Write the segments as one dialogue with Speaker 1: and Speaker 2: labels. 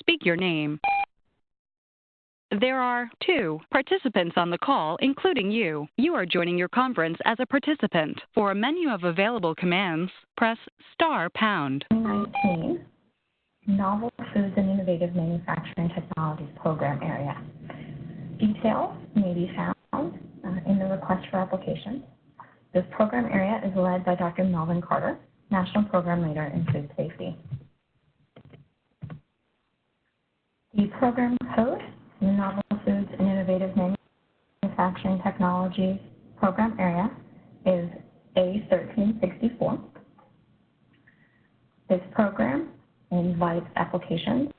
Speaker 1: speak your name. There are 2 participants on the call, including you. You are joining your conference as a participant. For a menu of available commands, press *#.
Speaker 2: 2019 Novel Foods and Innovative Manufacturing Technologies Program Area. Details may be found in the request for application. This program area is led by Dr. Melvin Carter, National Program Leader in Food Safety. The program code in the Novel Foods and Innovative Manufacturing Technologies Program area is A1364. This program invites applications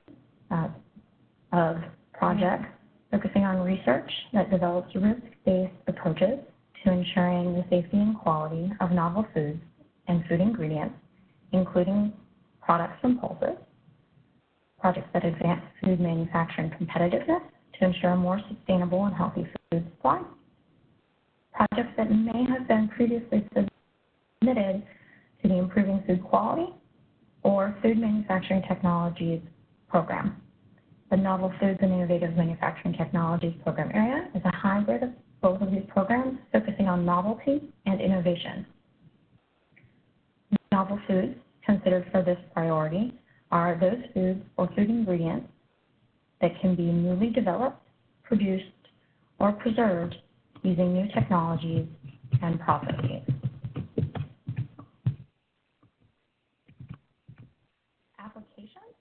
Speaker 2: of projects focusing on research that develops risk-based approaches to ensuring the safety and quality of novel foods and food ingredients, including products and pulses, projects that advance food manufacturing competitiveness to ensure a more sustainable and healthy food supply, projects that may have been previously submitted to the Improving Food Quality or Food Manufacturing Technologies program. The Novel Foods and Innovative Manufacturing Technologies program area is a hybrid of both of these programs, focusing on novelty and innovation. Novel foods considered for this priority are those foods or food ingredients that can be newly developed, produced, or preserved using new technologies and processes. Applications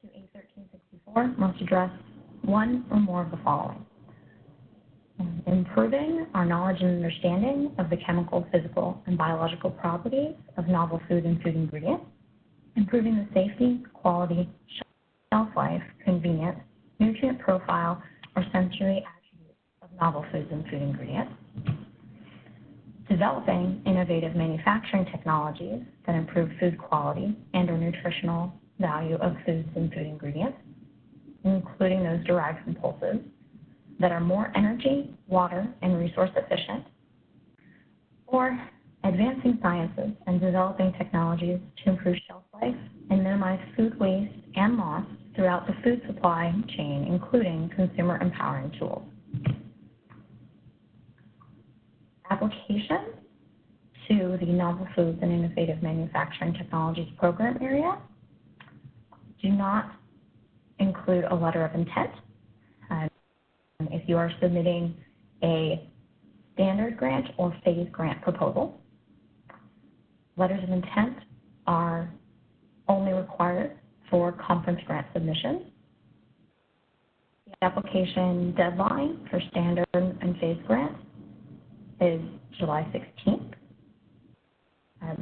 Speaker 2: to A1364 must address one or more of the following: improving our knowledge and understanding of the chemical, physical, and biological properties of novel food and food ingredients, improving the safety, quality, shelf life, convenience, nutrient profile, or sensory attributes of novel foods and food ingredients, developing innovative manufacturing technologies that improve food quality and or nutritional value of foods and food ingredients, including those derived from pulses, that are more energy, water, and resource efficient, or advancing sciences and developing technologies to improve shelf life and minimize food waste and loss throughout the food supply chain, including consumer empowering tools. Application to the Novel Foods and Innovative Manufacturing Technologies program area do not include a letter of intent. If you are submitting a standard grant or phased grant proposal, letters of intent are only required for conference grant submissions. The application deadline for standard and phased grants is July 16th.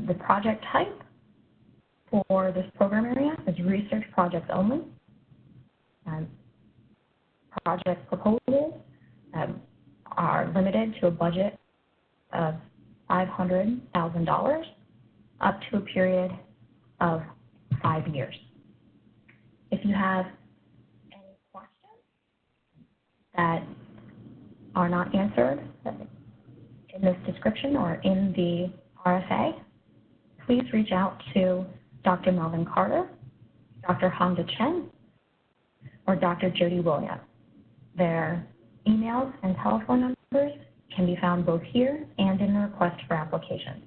Speaker 2: The project type for this program area is research projects only. Project proposals are limited to a budget of $500,000 up to a period of 5 years. If you have any questions that are not answered in this description or in the RFA, please reach out to Dr. Melvin Carter, Dr. Hongda Chen, or Dr. Jody Williams. Their emails and telephone numbers can be found both here and in the request for application.